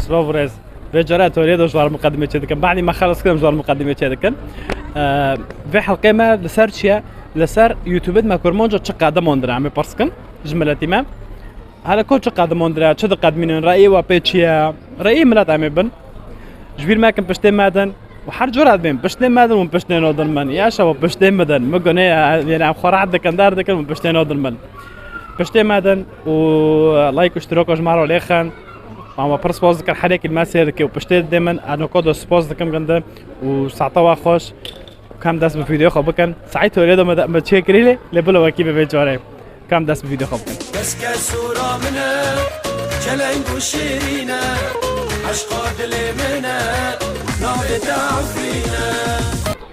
سلوفرز في جرات وليد جوار مقدمه كذا بعد ما خلص كده جوار مقدمه كذا في حلقه ما لسرشيا لسر يوتيوب ما كرمونجا تشقا دموندرا عمي بارسكن جملتي ما هذا كل تشقا دموندرا تشد قادمين راي وبيتشيا راي ملات عمي بن جبير ما كان بشتي مادن وحر جرات بين بشتي مادن وبشتي نودن من يا شباب بشتي مادن مغني يعني عم خرا عندك اندار دك بشتي نودن من بشتي مادن ولايك واشتراك وجمعوا ليخان ما برس باز ذكر حريك المسير كي وبشتي دائما انا كود سبوز كم غنده وساعتها خوش كم داس بفيديو خو بكن ساعتها وليد ما تشكري لي لبلو كيف بيجوري كم داس بفيديو خو بكن بس كسورة منا جلنج وشيرينا عشق دلي منا نهضة تعفينا.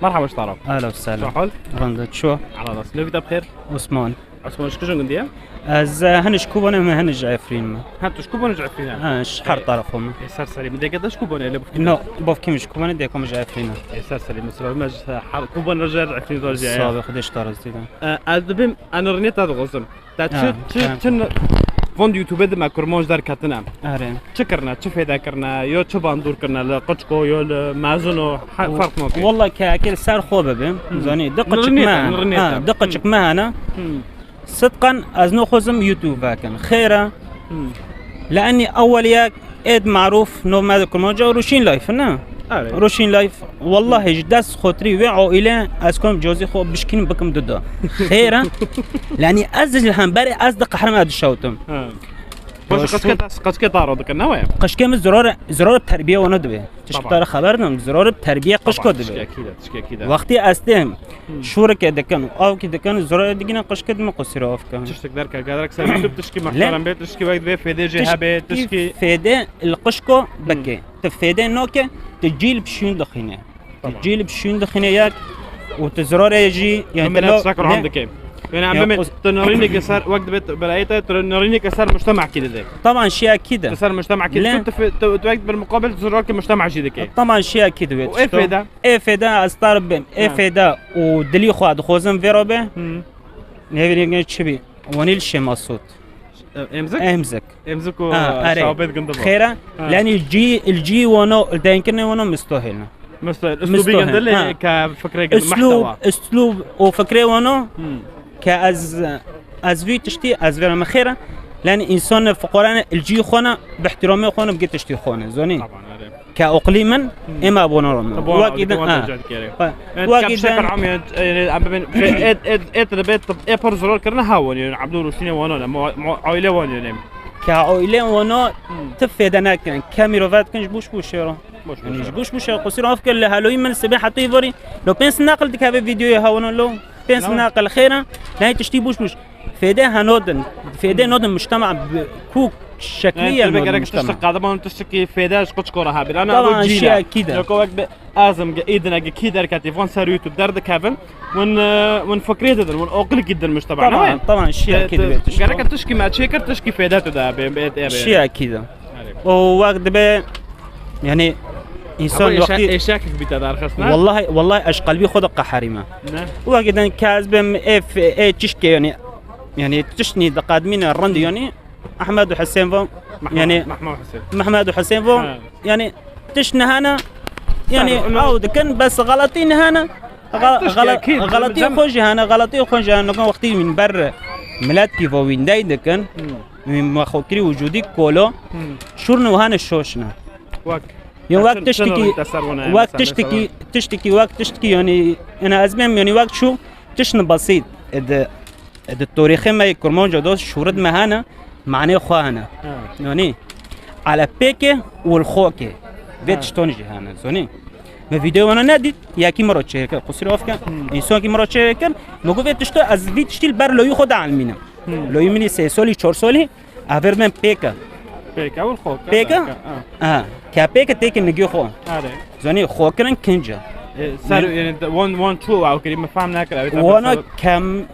مرحبا ايش تعرف؟ اهلا وسهلا. شو حال؟ رندت شو؟ على راس لو بخير؟ عثمان. عثمان شو قنديه؟ از هنش كوبنا ما هنش عفرين ما. هاتو شكو بنرجع فينا؟ شحر طرفهم. يسار سليم بدي قداش كوبون اللي بفكر؟ نو بوف مش كوبنا ديكم مش عفرين. يسار سليم مثلا ما كوبون رجع عفرين رجع. صاب خدش طرز ديدا. ادبم انا رنيت هذا غزم. تشن فوند يوتيوب ما كرمونج دار كاتنا. ارين. شكرنا شوف هذا كرنا يو شو باندور كرنا لقشكو يو مازنو فرق ما في. والله كاكل سار خوبه بهم زاني دقتك ما دقتك ما انا صدقا ازنو خزم يوتيوب كان خيره لاني اول ياك اد معروف نو ما كرمونج روشين لايف نا روشين لايف والله جداس خطري وعائله اسكم جوزي خو بشكين بكم ضده خيره لاني ازج الهمبري اصدق حرم هذا الشوتم واش قد طارو دك النوايا قشكه من زرار التربيه وندبه تشتغل خبرنا زرار التربيه قشكه دبه اكيد وقتي استهم شورك دكان او كي دكان زرار دقينا قشكه ما قصيره افكا تشتك درك قادرك سيرتب تشكي محترم بيت تشكي وقت بي فيدي جهه تشكي فيدي القشكو بكي تفيدي نوكه تجيل بشون دخينه تجيل بشون دخينه ياك وتزرار يجي يعني لو تذكر عندك يعني عم تنوريني كسر وقت بيت برايته تنوريني كسر مجتمع كده طبعا شيء كده كسر مجتمع كده انت وقت بالمقابل زرارك مجتمع كده طبعا شيء كده وايه فايده ايه فايده استرب ايه فايده ودلي خو خوزن فيروبه نيجي تشبي ونيل شي مصوت امزك شعبيت قندبه خيره لان الجي ونو داينكن ونو مستاهل اسلوبي قندله كفكره محتوى اسلوب وفكره ونو از في تشتي از فيرا مخيره لان انسان فقران الجي خونه باحترامي خونه بقيت تشتي خونه زوني طبعا كاقليما اما بونورم واكيد واكيد شكر عمي يعني ات البيت ابر زرار كرنا هاون يعني عبد الرشيد وانا عائله وانا يعني كعائله وانا تفيدنا كاميرات كنج بوش يعني بوش قصير افكر لهالوي من السباحه طيفري لو بنس ناقل ديك هذا فيديو هاون لو بنس ناقل خيره لا تشتي بوش فيدها نودن مجتمع كوك شكليا بقرك تشتق قادم تشتكي فيداش قد كورها بل انا طبعا شيء كده لو كوك ازم ايدنا كيدر كاتيفون سار يوتيوب درد كافن ون فكريه ده ون اقل جدا المجتمع طبعا شيء كده بقرك تشكي ما تشكر تشكي فيداته ده شيء كده ووقت به يعني انسان وقتي ايش شاكك بتدار خصنا والله اش قلبي خدق حريمه وقت كازبم اف اي تشكي يعني تشني قادمين الرند يعني احمد وحسين فو يعني محمد وحسين فو يعني تشنا هنا يعني عود كان بس غلطين هنا غلطين خوش هنا غلطين خوش هنا كان وقتي من برا ملاتي فو وين دايد كان من خوكري وجودي كولو شورنو هنا شوشنا يعني وقت تشتكي يعني انا ازمم يعني وقت شو تشن بسيط التاريخ ما يكرمون جدوس شورد مهانا معناه خوانا يعني على بيكه والخوكه بيتشتون جهانا زوني ما فيديو انا نادي يا كي مرات شركه قصير افكا انسان كي مرات شركه مگو بيتشتو از فيتشتيل بر لو يخد علمينا لو يمني سي سولي 4 سولي افر من بيكه والخوكه بيكه كابيكه تيك نجي خو زوني خوكرن كنجا صار يعني 1 2 او كلمه فهمناك وانا كم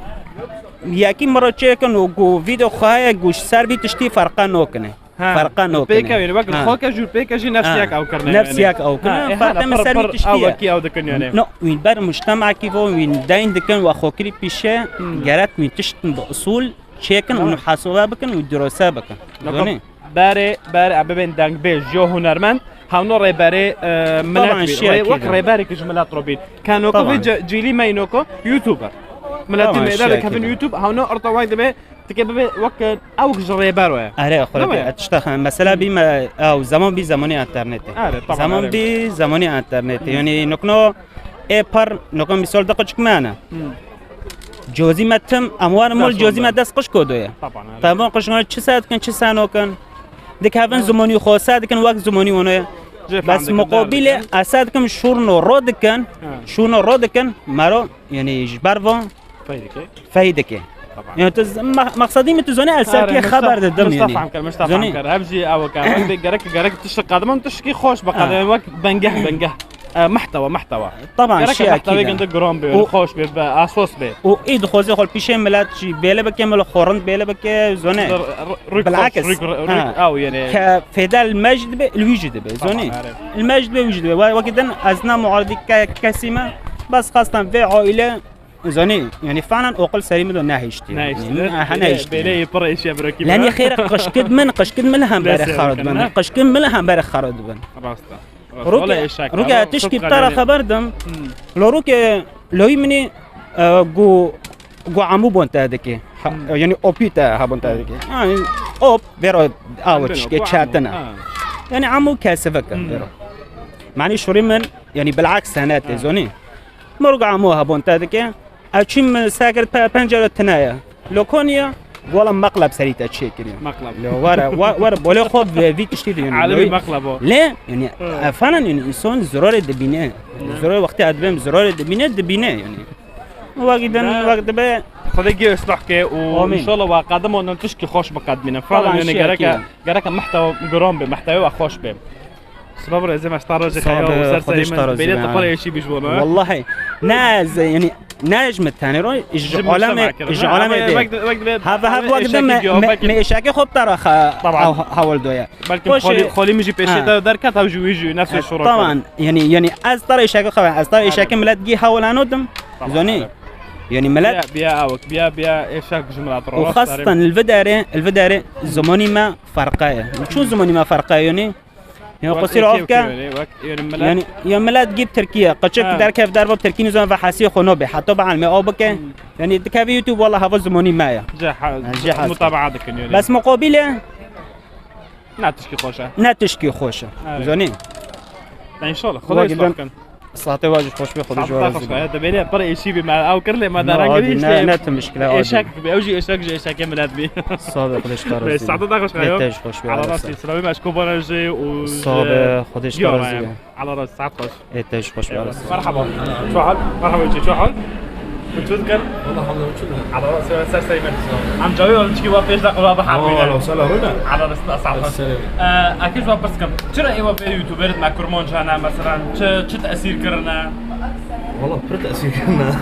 یکی مرا چه کنه گو ویدیو خواهی گوش سر بی تشتی فرقا نکنه فرقا نکنه پیکا یعنی وقت خوکه جو پیکا جی نفس یک او کرنه نفس یک او کنه فرقا من سر بی تشتی او کی او دکن یعنی نه وین بر مجتمع کی و وین داین دکن و خوکری پیشه گرت می تشتن با اصول چکن و محاسبه بکن و دراسه بکن باري ببين دانك بيج جو هنرمند هاونو ريباري طبعاً شيء أكيد. وك ريباري كجملات روبين كانوا طبعاً. كوفي جيلي ماينوكو يوتيوبر ملاتي طبعاً ما شيء إذا أكيد. كافين يوتيوب هاونو أرتا وايد به تكبر وك أو جريبارو آره خلاص تشتغل مثلا بما أو زمان بي زمانی اینترنت آره، طبعاً، زمان آره. بی زمانی اینترنت یعنی نکنو پر نکن مثال دقیق چکمانه جوزی متم اموار مول دست جوزی والله. مت دست قش کدوه طبعاً طبعا قش کنه چه ساعت کن چه سانو کن دک هفن زمانی خو ساعت کن وقت زمانی ونه بس مقابل اساد کم شورنو رود کن شورنو رود کن مرا یعنی جبروا فایده که طبعاً. يعني مقصدي متزوني الساكي خبر ددم يعني مش تفهم كر هبجي او كان جرك تشتغل قدم تشكي خوش بقى وقت بنجح محتوى طبعا شيء محتوى اكيد عندك جرام بي خوش بي اسوس بي وايد خوزي خول بيشه ملات شي بيله بك مل خورن بيله بك زوني بالعكس او يعني كفدا المجد الوجد به زوني المجد به وجد وكذا ازنا معارضي كسيمه بس خاصه في عائله زوني يعني فعلا اقل سليم دو ناهيشتي ناهيشتي بيلي برا اشياء بركي لاني خير قشكد من لهم بارخ خرد بن قشكد من لهم بارخ خرد بن راستا روكا تشكي بترى خبردم لو روكا لو يمني جو عمو بونت هذيك يعني اوبيتا هابونت هذيك يعني اوب بيرو اوتش كاتنا يعني عمو كاسفك بيرو معني شوري من يعني بالعكس هنات زوني مرق عمو هابونت هذيك اتشم ساكر بنجر تنايا لو كونيا والله مقلب سريت اتشي كريم مقلب لو ورا ولا خذ في تشتري يعني عالمي مقلبه لا يعني فعلا يعني انسان زرار دبينه زرار وقت ادبم زرار دبينه يعني وقت بقى صديقي اصلحك وان شاء الله وقدمه ان تشكي خوش بقدمنا فعلا يعني جرك محتوى جرام بمحتوى خوش به صبر زي ما اشترى خيال وسرسري بينات طلع شيء بجوله والله ناز يعني نجم الثاني رو العالم هذا وقت ما اشاكي خب ترى طبعا حاول دويا بلكي خولي مجي بيشي دركات او يجي نفس الشروط طبعا يعني از ترى اشاكي خو از ترى اشاكي ملات جي حاول انودم زوني يعني ملات بيا اشاك جملات روح وخاصه الفداري زماني ما فرقايه شو زماني ما فرقايه يعني قصير عفكا يعني يوم ملات جيب تركيا قشك دار كيف دار باب تركي نظام فحاسي خنوبه حتى بعد ما اوبك يعني دكافي يوتيوب والله هذا زماني معايا جح متابعه دك يعني بس مقابله ناتشكي خوشه زوني ان شاء الله خذ صاحتي واجد خوش بي خذ جوار هذا بيني بري شيء بما او كرله ما دارنجليش نات مشكله ايشاك بيوجي ايشاك ملات بي صابر خدش طرز بس ساعات داخل شويه خوش بي على راسي سلامي مشكو بنجي و صابر خدش طرز على راس ساعات خوش ايش خوش بي مرحبا شو حال مرحبا شو حال بتذكر والله الحمد على راس سر سيمن عم جاوي ولا تشكي وافيش دقوا بحر والله وصل هنا على راس اصعب اكيد بس كم ترى ايوا في يوتيوبر مع كرمون جانا مثلا شو تاثير كرنا والله برو تاثير كرنا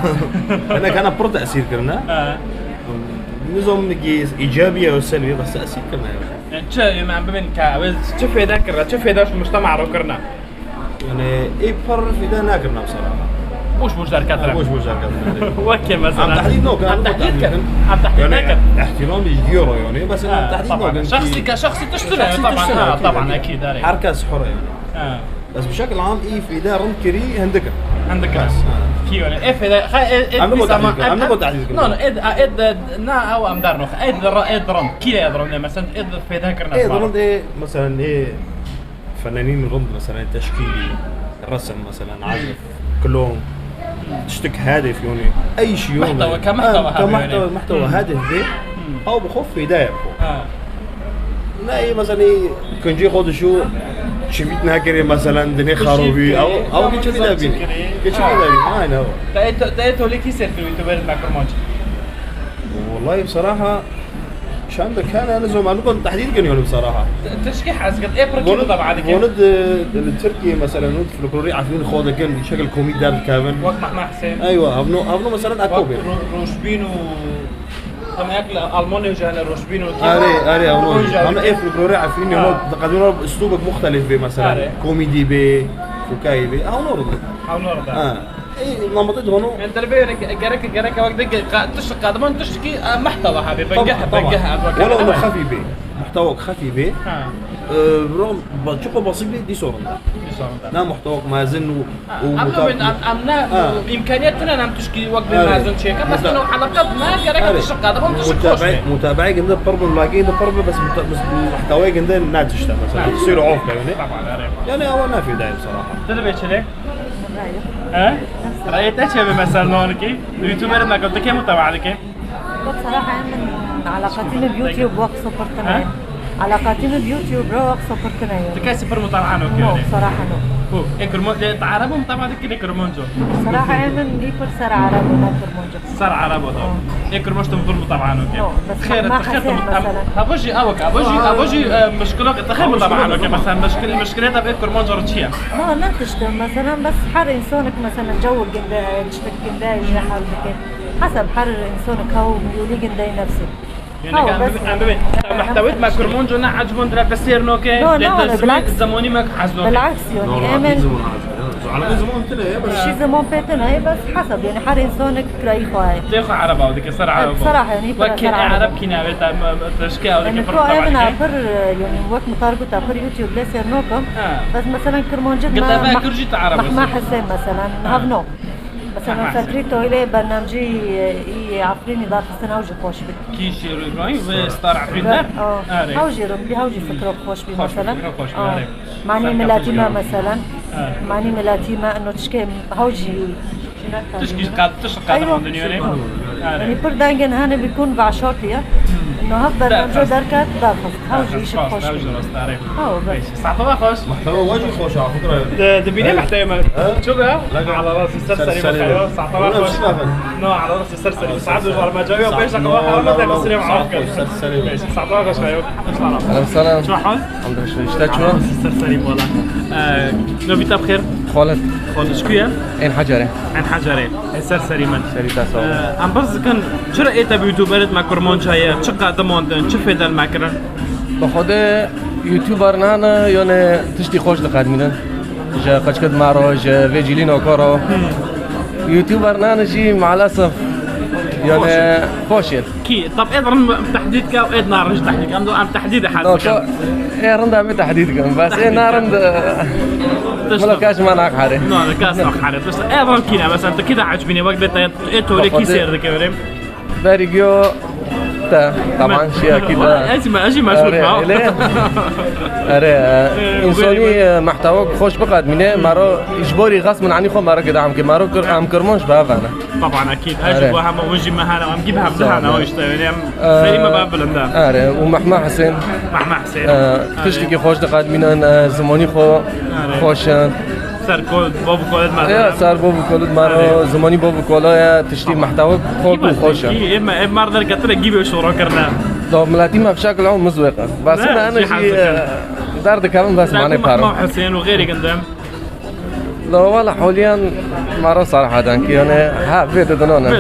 انا كان برو تاثير كرنا نظام نجي ايجابيه وسلبيه بس تاثير كرنا يعني شو عم بمن كاوز شو فايده كرنا شو فايده في المجتمع رو كرنا يعني اي بر في ده ناكرنا بصراحه مش دار كثرة مش دار كثرة وكي مثلا عم تحديد نوع عم تحديد نوع احترام الجيرو يعني بس عم تحديد نوع شخصي كشخصي تشتري طبعا طبعا اكيد حركة سحرة يعني بس بشكل عام اي في ده رند كري عندك بس كي ولا اف عم نبغى تحديد نو اد نا او ام دار نوخ اد رند كي رند مثلا اد في ذاكرنا اد رند ايه مثلا ايه فنانين رند مثلا تشكيلي رسم مثلا عزف كلهم تشتك هادف يعني اي شيء محتوى كمحتوى هادف به او بخف في داير لا اي مثلا كان جي خود شو شفيتنا كري مثلا دني خروبي او كي تشوفي دابي ما انا هو تايتو ليك يصير في اليوتيوبر مع كرمونج والله بصراحه شان كان انا زو معلومه تحديد كان يعني بصراحه تشكيح حسقت ايه بركي طبعا هذيك ولد التركي مثلا ولد فلكلوري عارفين خوده كان شكل كوميدي دار كافن وقت مع حسين ايوه هبنو مثلا اكوبي روشبينو هم ياكل المانيا جانا روشبينو اري انا ايه فلكلوري عارفين قادرين اسلوبك مختلف مثلا كوميدي به فكاهي به او نورد اي نمطت هونو انت جرك وقت تشتكي قدمان تشتكي محتوى حبيبي بنجح ولو انه خفي به محتواك خفيفة برغم بتشوفه بسيط دي صورة نعم محتواك مازن امكانياتنا نعم تشكي وقت المازن شيء بس انه حلقات ما كرهت الشقه هذا هم متابعي عندنا بربل ملاقين بربل بس محتواي عندنا ناتج مثلا يصيروا عوف يعني اول ما في داعي بصراحه تدري ليه؟ ها؟ رأيت ايش مثلا هونك؟ اليوتيوبر ما قلت كيف متابعتك؟ بصراحة من علاقاتي بيوتيوب وقت صبرتنا علاقاتي بيوتيوب وقت صبرتنا تكاي سفر متابعة نو نو صراحة نو كرمون تعرفوا متابعتك كده كرمونجو صراحة من ليكل سر عربي ما كرمونجو سر عربي ده كرمونجو تفضل متابعة نو كده بس خير ما تخيل حسين مثلا ابوجي اوك ابوجي مشكلة تخيل متابعة نو كده مثلا مشكلتها بين كرمونجو رتشيا ما ننتشتم مثلا بس حر انسانك مثلا جو الجنداي تشتك جنداي حال بكين حسب حر انسانك هو ميولي جنداي نفسه يعني كان محتويت مع كرمونجو نا عجبون درا بسير نوكي بالعكس زماني ما حزنوك بالعكس يعني امن على زمان تنا بس شي زمان بيتنا هي بس حسب يعني حر انسانك راي خواي تاخذ عربة ودك صار عربة بصراحة يعني وكل عرب كنا بيت تشكي او يعني كو انا عبر يعني وقت مطارقو تاخر يوتيوب ليس نوكم بس مثلا كرمونجد ما كرجيت عربة ما حسين مثلا هافنو مثلا فتريتو إلي برنامجي عفريني دار السنة وجي خوش بي كيش روي وستار عفرين دار؟ هاوجي رملي هاوجي فكرة خوش بي مثلا معني ملاتيما مثلا معني ملاتيما انه تشكي هاوجي تشكي قاد أيوة. يعني بردانجن هاني بيكون بعشاطية انه هفضل برنامجو دركات دارفت هاوجي يشب خوش بي هاو بس صعطوا خوش محتوى واجد خوش على فكرة دبيني محتوى شو بقى؟ على راسي السرسري صعطوا خوش نو على راسي السرسري سعد وجوار ما جاوي وبيش لك واحد ولا ده بسري معاك السرسري صعطوا خوش خيو السلام شو حال؟ الحمد لله اشتاك شو؟ السرسري والله نوبيتا بخير؟ خالد شكوية؟ عين حجري عن حجري السرسري من سري تاسو ام بس كان شو رأيت بيوتيوبرت مع كرمونجايا شو قدموندن شو فيدا الماكرن بخود یوتیوبر نه یعنی تشتی خوش لقد میدن جا قشقد معروج فيجيلينو كورو یوتیوبر نه جي مع الاسف يعني خوشيت كي طب ايه تحديدك وايه نار تحديدك ام تحديد حالك ايه رندا بتحديد كم بس ايه نارند ولا كاش ما ناق حاري لا كاش ناق حاري بس ايه رن كينا بس انت كده عجبني وقت ايه توري كي سير ذكرهم باريجيو طبعا شيء اكيد اجي مشهور معه اره انسانی محتوا خوش بقد منه مرا اجباری غصب عني خو مرا قدام که مرا ام کرمانش بافنا طبعا اكيد اجي وهم وجي مهانا وام جيبها بدهنا واشتغل يعني سري ما بابلندا اره ومحمد حسين تشتكي خوش دقات منن زمانی خو خوش سر کل بابو کولد مرا سر بابو کولد مرا زمانی بابو کولا تشتی محتوا خوب خوشه اما مرد القطر جيبه شورا كرنا لو ملاتي ما بشكل عام مزوقه بس انا شيء دارد كمان بس ماني بارو محمد حسين وغيري قدام لا والله حاليا مرة صراحة دانك يعني ها فيد دنونا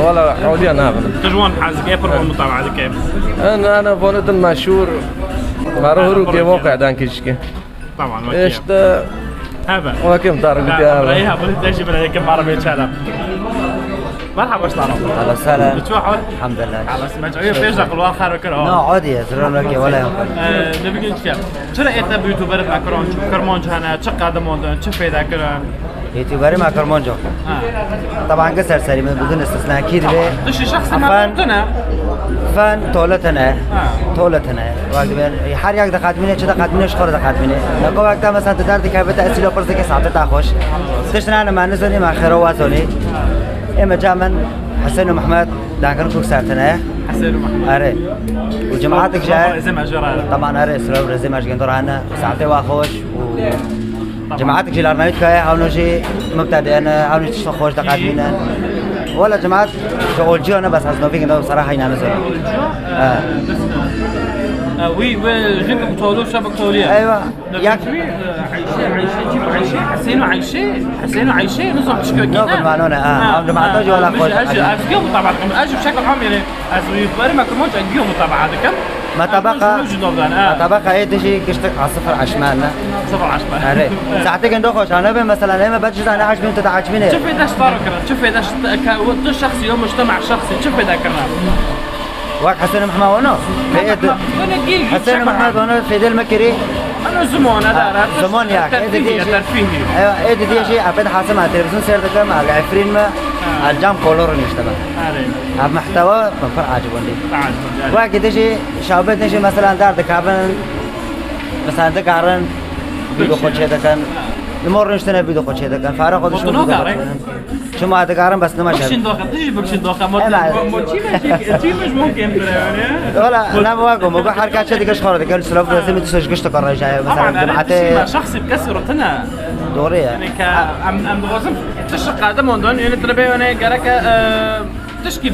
ولا حاليا هذا تجوان حازق ايه برو متابعة كيف انا فولد مشهور مرة هرو كي واقع دانكيشكي طبعا ايش هذا وكيف دار قلت يا رايها بولد تجي بلا كم عربي تشالب مرحبا وش تعرف؟ هلا وسهلا بتوحد؟ الحمد لله على سمعت عيوب ايش دخل واخر وكره نو عادي زرنا لك ولا ينقل نبي نقول شيء شو رأيت بيوتيوبر مع كرمونج هنا شق هذا موضوع شو فايدة كره يوتيوبر مع كرمونجو طبعا قصر سري من بدون استثناء اكيد ليه ايش شخص ما فان تولتنا وقت بين حر يقدر قادمينه كذا قادمينه شخور قادمينه لو وقتها مثلا تقدر تكابت اسيلو برزك ساعه تاخش تشنا انا ما نزلني مع خير وازوني اما جامن حسين ومحمد دانكن كوك ساعتنا حسين ومحمد اري وجماعتك جاي طبعا اري سلو رزم اش قندر انا ساعتي واخوش جماعتك جي لارنايت كاي او نجي مبتدئين او نجي خوش قادمينه ولا جماعات شغل جو انا بس حسنا فيك بصراحه هنا نزل وي وجنك تولو شبك توليه ايوه ياك حسين وعيشة نصح تشكي كده نقول معلونا جماعات جو ولا خوش أجيهم طبعا أجي بشكل عام يعني أزوير ما كمان أجيهم طبعا هذا كم ما طبقة ايه تجي قشتك على صفر عشمالنا صفر عشمان اري ساعتك ندو خوش انا مثلا لما بجز انا عجبني انت تعجبني شوف ايش صار كده شوف ايش شخصي يوم مجتمع شخصي شوف ايش كرنا وقت حسين محمد وانا حسين محمد وانا في ديل مكري انا زمان هذا زمان ياك ترفيهي ايوه ايه دي شيء عبد حاسم على التلفزيون سير دكان مع العفرين ما الجام كولور نشتغل هذا محتوى فرق عجبني وقت دي شيء شعبت نشي مثلا دار دكابن مثلا دكارن بيدو خود شيء دكان المر نشتنا بيدو خود شيء دكان فارق خود شو شو ما دكارن بس نما شاف بكشين دوخه تجي بكشين دوخه مو تشي مش ممكن ولا انا بواقع حركات شدي قش خرج قال سلوف لازم تسوي قش تقرر جاي مثلا جماعتي شخصي بكسر تنا دوريه يعني ك ام دوزم تشق قدم وندون يعني تربي انا قالك تشكي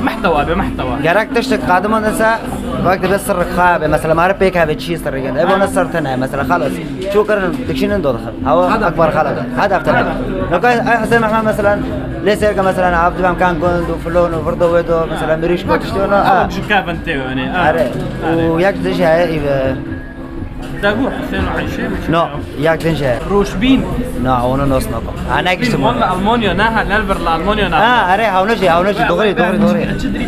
محتوى بمحتوى قالك تشتك قادم ونسا وقت بس الرخاب مثلا ما عرف بيك هذا شيء سر جدا ابو نصر تنا مثلا خلاص شو كرن دكشين ندخل هو اكبر خلق هذا افتر لو كان حسين محمد مثلا ليس يرجع مثلا عبد المام كان كوند وفلون وفردو ويدو مثلا مريش كوت تشتونه شو كابن تيو يعني وياك تجي هاي داغو حسين وعيشه نو ياك تنجي روشبين نو انا نص نقطه انا كنت والله المانيا نها نلبر الالمانيا نها اري هاونجي دغري تدري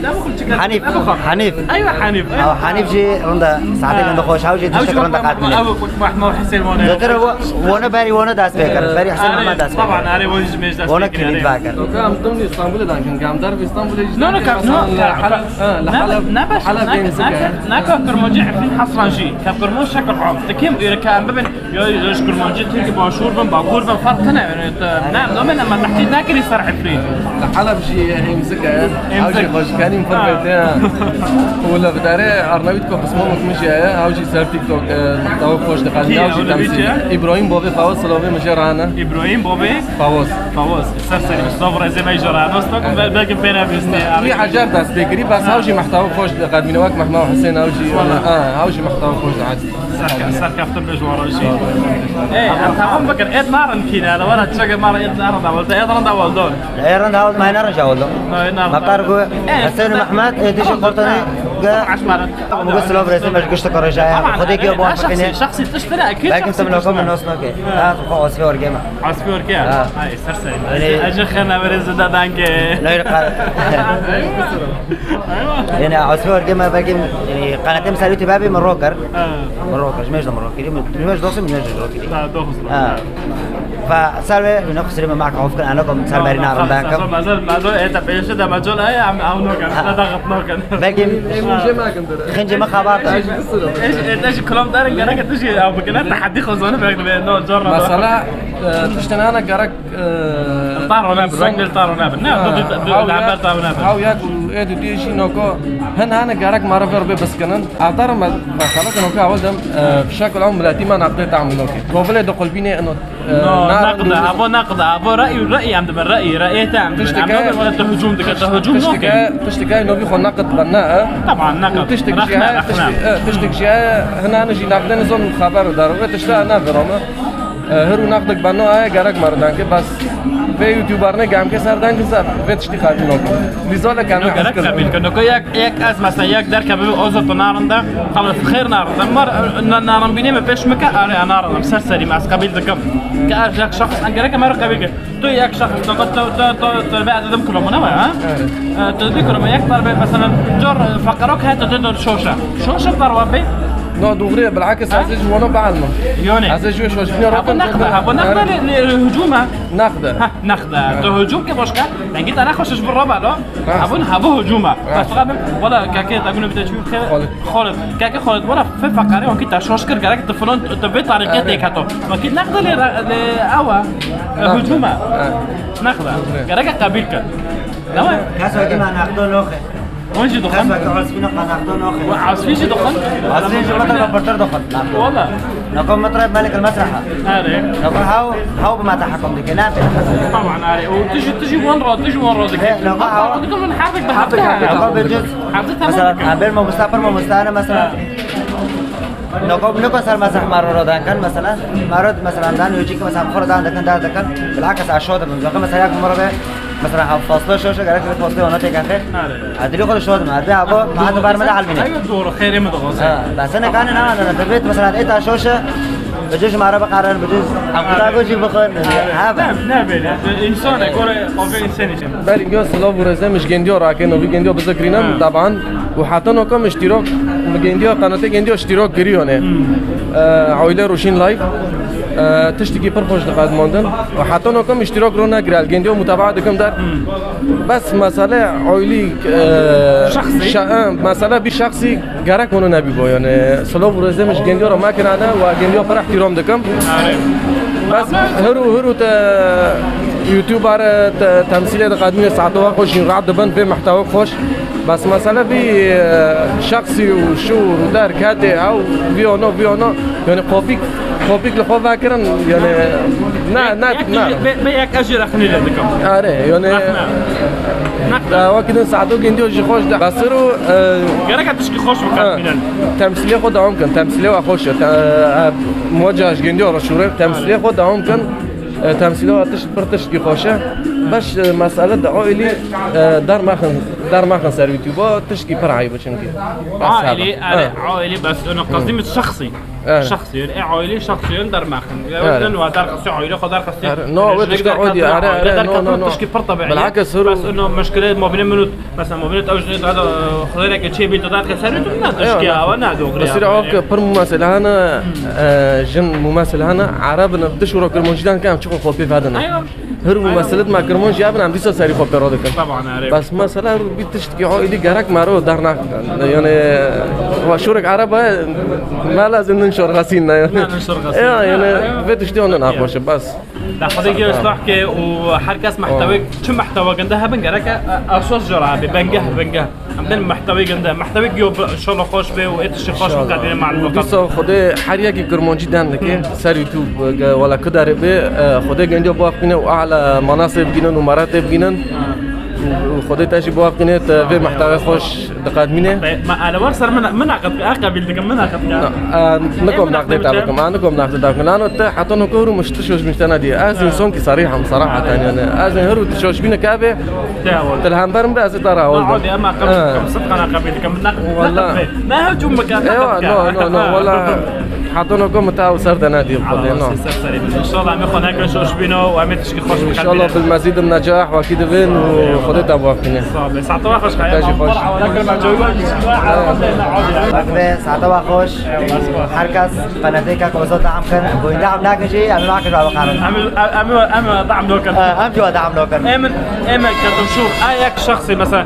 تاخذ حنيف ايوه حنيف حنيف جي رندا ساعتين عنده خوش هاوجي تشتغل رندا قاعد مني محمود حسين وانا ترى وانا باري وانا داس بيكر باري حسين محمد داس طبعا انا وجه مش داس وانا كنت باكر كان ضمن اسطنبول دانكن قام درب اسطنبول نو حلب كرموجي في حصرانجي كرموج شكل عام تكيم كان ببن يشكر كرموجي تيجي باشور بن باكور بن فرقنا نعم نو من ما نحكي ناكل صار حفرين حلب شي يمسكها هاوجي خوش كان ينفرقتها ولا بداري ارنبيت كو قسمه مش هاوجي سر تيك توك محتوى خوش دقال هاوجي تمثيل ابراهيم بوبي فاوز سلوي مجرانا ابراهيم بوبي فاوز سرسري الصبر زي ما يجرانا استكم باقي بينا بيستي في حجار داس بيجري بس هاوجي محتوى خوش دقال من وقت محمود حسين هاوجي هاوجي محتوى خوش عادي سرك افتر بجوار شيء ايه انت هم بكر ايد نار كينا لو انا تشغل مره ايد نار داولت ايد رند اول دول ايرن داول ما نرجع والله ما بتعرفوا حسين محمد ايش قلتني عش مرات مو بس لو برسم مش قشطه كرجايه خديك يا ابو شخصي تشتري اكيد لكن تملكهم من نص نوكي ها خلاص في ورقه عصفي ورقه هاي سرسري اجي خلنا برز دانك لا يرقى يعني عصفي ورقه ما باقي يعني قناتين سالوتي بابي من روكر مش مش دوسم مش روكي لا دوس فسالفه نقص لما معك عوف كان انا كم سال بارينا رنداك ما زال انت بيش ده ما زال هي عم نوكر ضغطنا كان باقي خنجي ما خبرت ايش كلام دار انا كتجي او بكنا تحدي خزانه بانه جرب مثلا تشتنا انا قرك طاروا نابل راجل طاروا نابل نعم طاروا نابل او ياكل ايدو دي شي نوكو هن انا قرك ما رفر بس كنن اعتر ما خلق نوكو اول دم بشكل عام ملاتي ما نقدر تعمل نوكي قبل دخل بيني انه نقد ابو راي عند من راي تعمل تشتكي ولا تهجوم تشتكي انه بيخو نقد بناء طبعا نقد تشتكي شيء هنا نجي نقد نظن الخبر دار تشتغل انا برما هرو نقدك بناء قرك مردان كي بس في يوتيوبر نه قام که سردان که سر فتشتی خاطی نکن لیزاله کانو گرک قبیل کنه که یک از مثلا یک در که به اوزت نارنده خلاص خیر نارنده مر نارن بینیم پیش مکه آره نارنده سر سری ماس قبیل دکم که یک شخص گرک مر قبیل تو یک شخص تو بعد دم كلهم انا ها تذكر ما يكبر مثلا جر فقرك هات تقدر شوشه ضربه نو دغري بالعكس عزيز وانا بعلمه يوني عزيز شوي شوي شنو ابو نقدر الهجوم نقدر هجوم كيفاش كان جيت انا اخش بالربع لا ابو هجوم بس ولا كاكيت اقول بدي اشوف خالد كاكي خالد ولا في فقري وكنت شوشكر قالك تفلون تبي طريقتك هاتو اكيد نقدر اوا هجوم نقدر قالك قبيلك لا كاسو كما ناخذ لوخه وين جي دخان؟ عصفين قناعدون أخي. عصفين جي دخان؟ عصفين جي مطرب بطر دخان. والله. نقوم مطرب ملك المسرحة. هذا. نقوم هاو بما تحكم ديك نافع. طبعا هذا وتجي وين راد ديك. نقوم هاو. تقول من حافظك بحافظها. نقوم بالجزء. مثلا عبير ما مستعمر مثلا. نقوم سر مسرح مرة دان كان مثلا مرة مثلا دان يجيك مثلا خور دان دكان بالعكس عشوده من مثلا ياك مرة مثلا فاصله شوشه قالك فاصله وانا تيك اخر ادري خذ شوده ما ابي ابو ما عنده بار مدى علمني ايوه دور خير ما تغوص بس انا كان انا تبيت مثلا لقيتها شوشه بجوش معربة قرار بجوز عقدا گوشی بخور هبه نه بله انسانه کار قوی انسانی شم بله اینجا سلاف و رزه مش گندیا را که نوی گندیا بذکرینم طبعا و حتی نکم اشتراک گندیا قناته گندیا اشتراک گریونه عائله روشین لایف تشتكي برخوش دقات موندن وحتى نكم اشتراك رونا جرال جنديو متابعة دكم دار بس مسألة عائلي شخصي مسألة بشخصي جارك منو نبي بو يعني سلوف ورزة مش جنديو رو ما كنا أنا وجنديو فرح احترام دكم بس هرو يوتيوبر تمثيلية دقادمين ساعتها خوش ينرعب دبن في محتوى خوش بس مسألة بشخصي وشو ودار كاتي أو فيونو يعني خوفيك لخوف فاكرن يعني نا بيك أجر أخني لدكم يعني وكذا ساعتو جنديو جي خوش ده بصيروا جرك تشكي خوش مكان تمثيلية خود ممكن تمثيلية وخوش موجه جنديو رشورة تمثيلية خود ممكن تمثيلية تشكي خوشه باش مسألة عائلي دار ماخن سر يوتيوب تشكي فرعي باش نكي عائلي بس أنا قصدي مش شخصي شخصي يعني عائلي شخصي دار ماخن لأنه دار خصي عائلي خدار خصي نو تشكي عودي نو تشكي فرطة بعيد بالعكس بس إنه مشكلة ما بين منو مثلا ما بين أوجنيت هذا خلينا شيء بيت دار خسر لا تشكي وأنا دوغري بس عوك بر ممثل هنا جن ممثل هنا عربنا بدش وراك الموجودان كام تشوفوا خوبي في هذا هر ممثلات ما كرمون جابنا عم ديسا ساري خوبي رادك طبعا عارف بس مثلا بتشتكي عائلي جارك مارو دارنا يعني وشورك عربة ما لازم ننشر غسيلنا يعني بتشتيون ناقوش بس لا خديجي اصلاح كي وحركة محتوى شو محتوى جندها بنجرك أصوص جرعة بنجه عندنا محتوى جنده محتوى جيو إن شاء الله خوش به وإيش خوش مقدمين مع الوقت بس خدي حريقة كرمون جدا لك سر يوتيوب ولا كده ربي خدي جندي بوافقنا وأعلى مناصب جنن ومراتب جنن وخدي تاجي بوافقنا في محتوى خوش دقات منه ما أنا ورسر من عقد أقابل دكم من عقد نكم ناقد تابعكم أنا نكم ناقد تابعكم أنا حتى نكورو مش تشوش مش تنادي أزين صنك صراحة يعني أزين هرو تشوش بينا كابه تلهم برم بس ترى عادي أما قبل صدق أنا قابل دكم من ناقد والله ما هجوم مكان نو ولا حتى نكم متاو سرد نادي إن شاء الله عم يخون هيك نشوش بينا وعم تشكي خوش إن شاء الله بالمزيد من النجاح وأكيد فين وخدت أبوافقنا ساعة خوش ساعتها خوش هر کس قناته که کوزات دعم کنه گوینده هم نکنه اما معك رو بقارن اما دعم نوكر جو دعم نوكر اما كتشوف ايك شخصي مثلا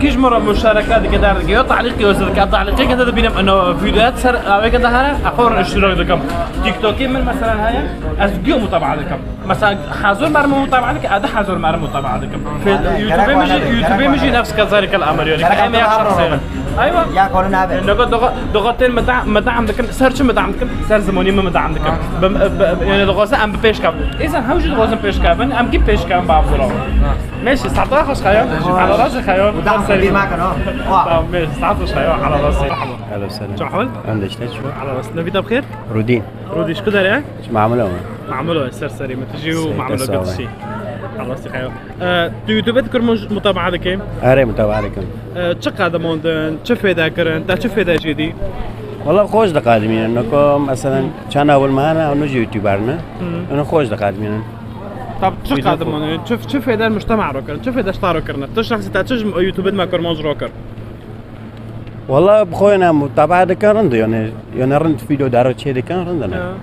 كيش مره مشاركات كده يا تعليقي ولا تعليقي كده بينهم انه فيديوهات سر او كده هنا اخور اشتراك دكم تيك توك من مثلا هيا ازجو متابعه دكم مثلا حاضر مرمو متابعه دك ادي حاضر مرمو متابعه دكم في يوتيوب مش نفس كذلك الامر يعني كاي شخصي ايوه يا كورونا ضغطين مدعم دكم سيرش مدعم دكم سير زماني مدعم دكم يعني ضغطه ام بيش كاب اذا هوجد ضغطه بيش كاب ام جيب بيش كاب بعض ماشي 19 خيال على راسي خيال ودعم كبير معك اه ماشي 19 خيال على راسي اهلا وسهلا شو حول عندك شو على راسنا نبي بخير رودين شو كده يا معموله سرسري ما تجيو معموله قد شيء على راسي خيال يوتيوب تذكر متابعه دكم اري متابعه دكم تشق هذا موندن تشوف هذا كرن تشوف هذا جدي والله خوش دقادمين انكم مثلا كان اول ما انا نجي يوتيوبرنا انا خوش دقادمين طب تشق هذا موندن تشوف هذا المجتمع روكر تشوف هذا اشتار روكرنا تشخص تشج يوتيوب ما كرمونج روكر والله بخوينا متابعه دكرن يعني رند فيديو دارو شيء دكان رندنا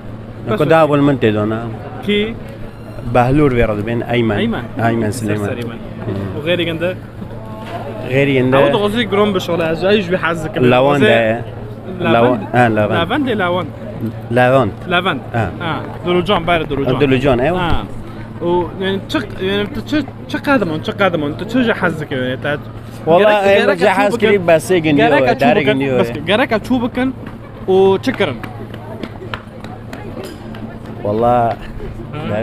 نكو داول من تدونا كي بهلور ويرد بين ايمن سليمان وغيري عنده غيري عنده عود غزي جروم بشغل عايش بحزك لاوان ده لاوان دروجان بارد دروجان ايوه و يعني تشق هذا انت تشجع حزك يعني والله رجع حاز كليب بس جنديو داري جنديو بس جرك تشوبكن وتشكرن والله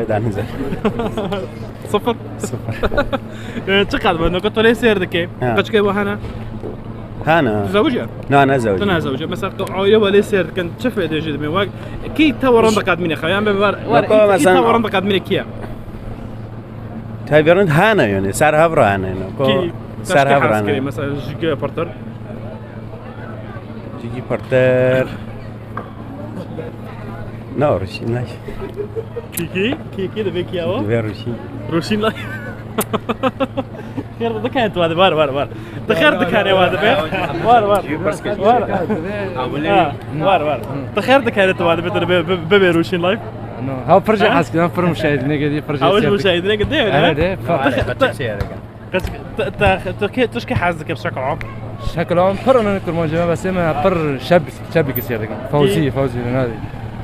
لا نزل صفر تقعد انه كنت ليس يردك قد كيف هانا زوجة انا زوجة انا زوجة مثلا عائلة ولا يصير كنت شوف يا جد من واق كي تورن بقعد مني خيام كي تورن بقعد مني كيا تايبرند هانا يعني صار هبره هانا كي صار هبره مثلا جيجي بارتر نه روشین نه كي ده بيك يا دوی روشین روشين لا خير ده كانت واد بار ده خير ده كان يا واد بار ده خير ده كانت واد ببي روشين لايف ها فرجع حاسك انا فرج مشاهدين قدي فرجع اول مشاهدين قد ايه هذا تشكي حاسك بشكل عام شكل عام فر انا كرمانجي بس ما فر شاب كثير فوزي نادي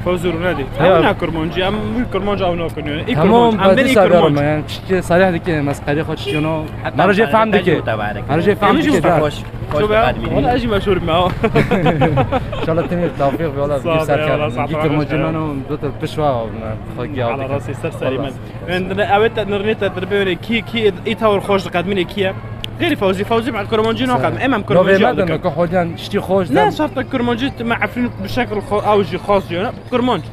فوزي رونادي أيوة. انا كرمانجي ام كرمانجي او نوكن اي تمام كرمانجي ام بني بس كرمانجي يعني صريح ديك مسقري خد شنو انا جاي فاهم ديك انا جاي فاهم ديك شو بقى ولا اجي مشهور معه ان شاء الله تنمي التوفيق والله صعب بدي والله، سركان صعب ديك والله. المجمانو دوت البشوة على راسي سرسري من عندنا اويت نرنيت تربيوني كي ايتاور خوش قدمني كيا غير فوزي مع الكرمانجي نوع قدم امام كرمانجي نوفي مدن كحوديان شتي خوش لا شرط الكرمانجي مع فين بشكل اوجي خاص يعني كرمانجي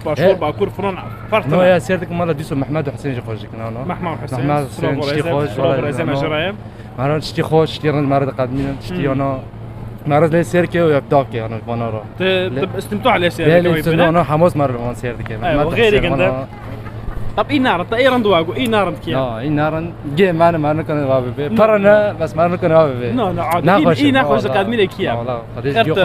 باشور باكور فرن فرق نو يا سيرتك مالا ديسو محمد وحسين جي خوش كنا محمد حسين محمد حسين شتي خوش والله زي ما جرايم مرات شتي خوش شتي رند مرات قدمين شتي انا مرات لي سيركي ويبداكي انا بنورا استمتعوا على لا سير لا انا حماس مره وان سيرتك أيوة، وغيرك أنت. طب اي نار اي رند واقو اي نار كيا لا اي نارن جي ما كان غابي برنا بس ما كان غابي لا عادي اي ناخذ قدمي كيا والله قديش جو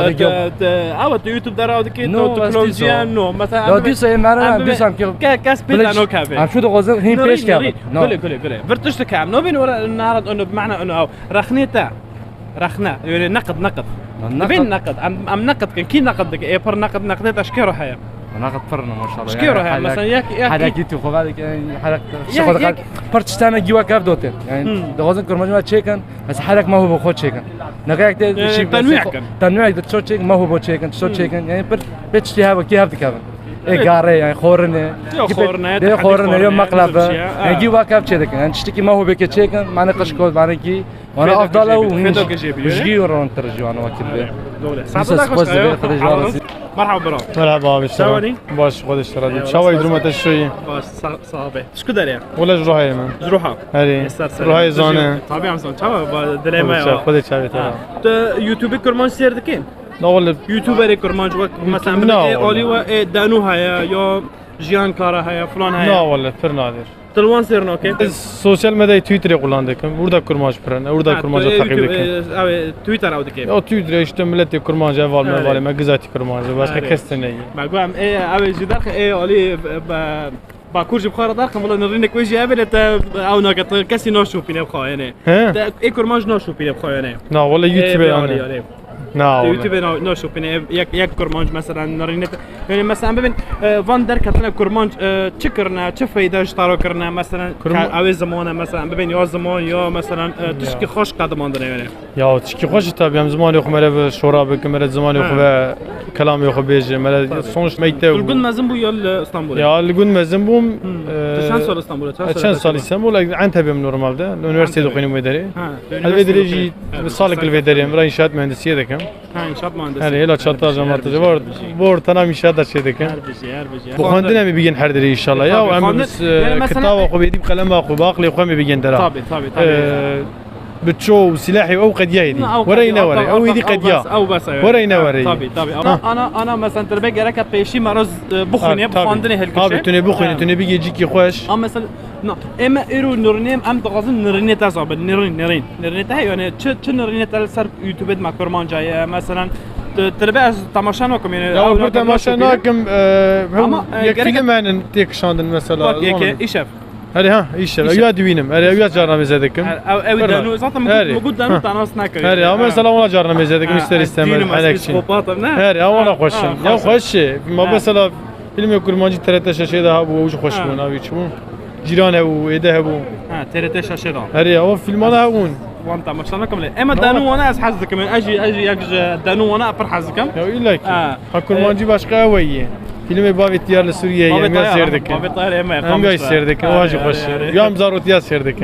او يوتيوب دراو دكي نو، تكنولوجيا بس نو مثلا لو ديسو معنا ديسو كاس بيتا نو كافي عم شو غوزن هين بيش كافي قولي فرتشت كام نو بين ورا النهار انه بمعنى انه رخنيتا رخنا يعني نقد بين نقد ام نقد كي نقد دك اي بر نقد اشكره هيا ناخذ فرنا ما شاء الله شكيرو هيا مثلا ياك حدا كيتو خو بالك يعني حدا شغل برتشتانا جوا كاف دوتين يعني دوزن كرمجما تشيكن بس حدك ما هو بخو تشيكن نقاك شيء تنويع تشو تشيكن ما هو بو تشيكن تشو تشيكن يعني بتشتي هذا كي هذا كافن اي غاري يعني خورنه خورنه يوم مقلبه يعني جوا كاف تشيكن يعني تشتكي ما هو بك تشيكن معنى قشكول معنى كي وانا افضل وجي ورون ترجو انا وكل مرحبا برا مرحبا شاوني باش خودش رديت شاوي درومة الشوية باش صعبة شكو داريا ولا جروحي من جروحها هري جروحي زانه طبيعي مسون شاوا دليما خودش شاوي ترى يوتيوب كرمان سير دكين لا والله يوتيوبر كرمان جوك مثلا لا اولي و دانو هيا يا جيان كارا هيا فلان هيا لا والله فر نادر تلوان سيرنا اوكي السوشيال ميديا تويتر kullandıkım burada kurmaş pren burada kurmaca takip ediyorum abi Twitter او دكين o Twitter işte milleti kurmaca var mı var mı güzel kurmaca başka kestin ne معقول ايه abi جدار ايه اولي باكورج بخار داركم والله نرينك وجهي قبل او نقط كاسي نو شوفيني بخا يعني ايه كرماج نو شوفيني بخا يعني لا والله يوتيوب يعني لا يوتيوب نو شوفيني يك كرماج مثلا نرينك يعني مثلا ببين فان در كتنا كرماج تشكرنا تشفيدا اشتراك كرنا مثلا او زمانه مثلا ببين يا زمان يا مثلا تشكي خوش قدمان دنا يعني يا تشكي خوش tabii هم زمان يخو مره شورا بكمره زمان يخو كلام يخو بيجي مره sonuç ميته الجون مازن بو يا اسطنبول يا الجون مازن بوم چند سال اسطنبول چند سال اسطنبول عنتبه normalde üniversitede okuyayım vederi الvederi sağlık الvederi برای inşaat mühendisliği dedim ها inşaat mühendisi yani hele çatlar cemaatı var var tanam inşaat da şey dedim bu kandine mi bilgin her deri inşallah ya o emimiz kitap oku bedip kalem oku bakli oku mi bilgin dera tabii بتشو سلاحي او قد يهدي ورينا وري او يدي قد يا او بس ورينا وري طبي انا مثلا تربي جرك بيشي مرز بخوني بخوندني هالكشي ابي توني بخوني توني بيجي يجيكي خوش اما مثلا اما ايرو نورنيم ام تغازن نرني تصاب نرني تاع يعني تش نرني تاع سر يوتيوب مع كرمان جاي مثلا تربي تماشانكم يعني او تماشانكم هم يكفي من تيك شاندن مثلا ايشف هري ها ايش يا دوينم هري يا جارنا مزادكم او دانو zaten موجود دانو تاع سناك هري او مثلا والله جارنا مزادكم مستر استعمال عليك شيء هري او والله خوش يا خوش ما مثلا فيلم يقول ماجي ترى شاشه ده ابو وش خوش بون ابي شو جيران ابو ايده ابو ها ترى شاشه ده هري او فيلم هذا هون وانت مشانكم ليه اما دانو وانا حظكم اجي دانو وانا افرح حظكم يقول لك حكم ماجي başka ويه فيلم بابي تيار لسوريا يا سيردك بابي طاير يا هم سيردك واجي خوش يا مزارو تيار سيردك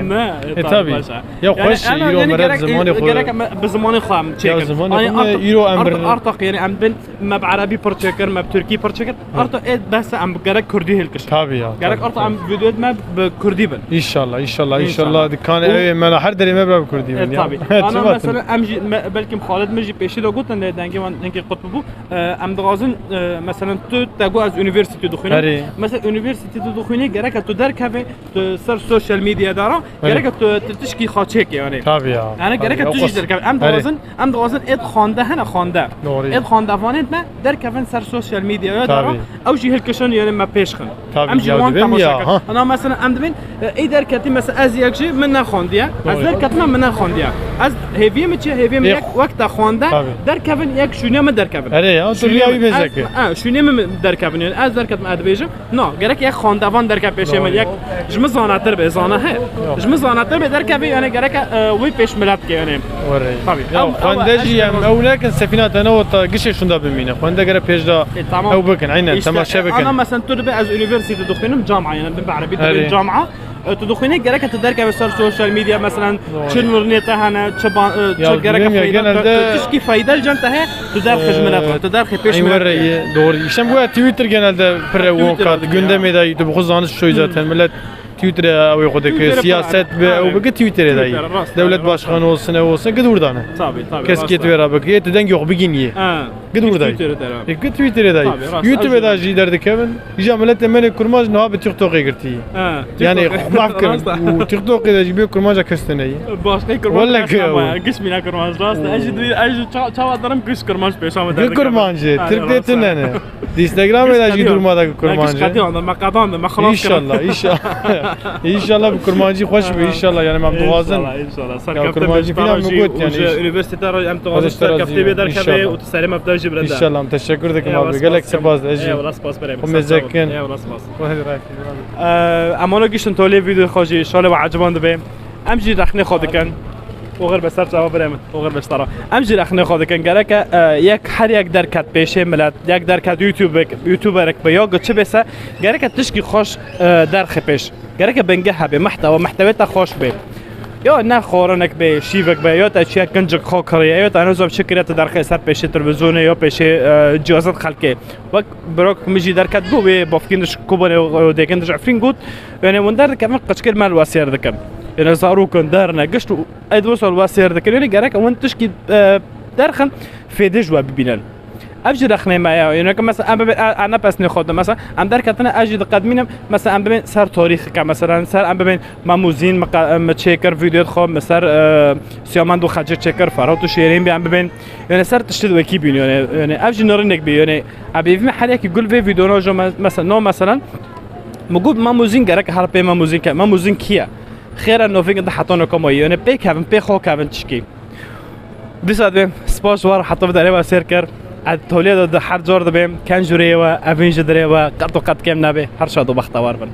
طبي يا خوش يرو مرات زماني خو قالك بزماني خام تشيك انا يرو امر ارتق يعني ام بن ما بعربي برتشكر ما بتركي برتشكر ارتق بس ام قالك كردي هلكش طبي قالك ارتق ام فيديو ما بكردي بن ان شاء الله ان شاء الله ان شاء الله كان ما حد دري ما بكردي بن طبي انا مثلا امجي بلكي خالد مجي بيشي لو قلت ان دنگي وان دنگي قطب بو ام دغازن مثلا تو کو از یونیورسیتی دخونه آره. مثلا یونیورسیتی تو دخونه گره که تو در کافه تو سر سوشال میدیا دارا گره که تو تشکی خاچه که یعنی طبعا انا گره که تو جی در کافه ام دوازن اد خوانده هنا خوانده اد خوانده وانت ما در کافه سر سوشال میدیا دارا او جی هلکشون یعنی ما پیش خن ام جوان تماشا انا مثلا ام دبین ای در کتی مثلا از یک جی من نخوندیا از در کتم من نخوندیا از هیویم چه هیویم یک وقت خوانده در کافه یک شونه من در کافه آره اون تو لیاوی بزکه شونه من در کافه یعنی از در کتم ادویجم نه گره که یک خواندوان در کافه پیش من یک جم زاناتر به زانه ه جم زاناتر به در کافه یعنی گره که وی پیش ملت که یعنی آره خوانده جی او لكن سفينه انا قششون دا بمينه خوانده گره پیش دا او بكن عينا تماشا بكن انا مثلا تو از یونیورسیتی دخونم جامعه یعنی بعربی تو جامعه تدخلينك جرك تدرك بسر سوشيال ميديا مثلا شنو رنيتها هنا تشبان جرك تشكي فايده الجنته هي تدار خدمات تدار خبيش مرة دوري شم بقى تويتر جنال بريوكات gündeme da YouTube خزانش شوي zaten millet تويتر او ياخذك سياسات او بقى تويتر داي دولة باشخان olsun olsun قد دانه طبي كسكيت ويرا بقى تدنج يخ بيجيني قد داي قد تويتر داي يوتيوب دا جي درد كمان يجي ملت من كرماج نها بتيك توك قرتي يعني ما فكر وتيك توك دا جيب كرماج كستني باش ولا قش من كرماج راس اجي تشاو درم قش كرماج بيشام دا كرماج تربيتن انا انستغرام دا جي دور ما دا كرماج ما قضان ما خلاص ان شاء الله ان شاء الله بكرماجي خوش ان شاء الله يعني ما متوازن ان شاء الله صار كرماجي فينا موجود يعني يونيفرسيتي ام توازن كفتي بيدر كبي وتسلم بدل جبر ان شاء الله متشكر لك ما قال لك سباز اجي والله سباس بريم ومزكن والله سباس امانو گشتن تولی ویدیو خوشی شاله و عجبان دبیم امجی رخنه خودکن وغير بسر جواب بريم وغير بشترا امجي رخنه خودکن گره که یک هر یک درکت پیشه ملت یک درکت یوتیوبرک به یا چه بسه گره که تشکی خوش درخ پیش گره که بنگه به محتوی تا خوش به یا نه خورنک به شیوک به یا تا چی کنج خوکری یا تا نوزم شکریت درخ سر پیشه تلویزیون یا پیشه جوازت خلقه و بروک میجی درکت گو به بافکینش کوبانه و دیگندش عفرین گود یعنی من در کم قشکر مال واسیر دکم یعنی زارو کن درنا گشت اید وصل واسیر دکم یعنی گره که اون تشکی درخن فیدش و ببینن افجر رخنه معايا يعني مثلا انا بس ناخذ مثلا ام دركتنا اجي قدمينم مثلا ام بين سر تاريخ مثلا سر ام بين ماموزين متشيكر فيديو خو مثلا سياماندو خاجه تشيكر فراتو شيرين بي ام بين يعني سر تشتد وكي بين يعني افجر نورنك بي يعني ابي في حالك يقول في فيديو مثلا نو مثلا موجود ماموزين جرك حرب ماموزين كيا خير انه في قد حطونا كموي يعني بيك هافن بيخو كافن تشكي بيصادم سباش وار حطوا بدري وسيركر تولید هر جور دبیم کنجوری و اوینج دری و قط و قط کم نبی هر شاد و بختوار بن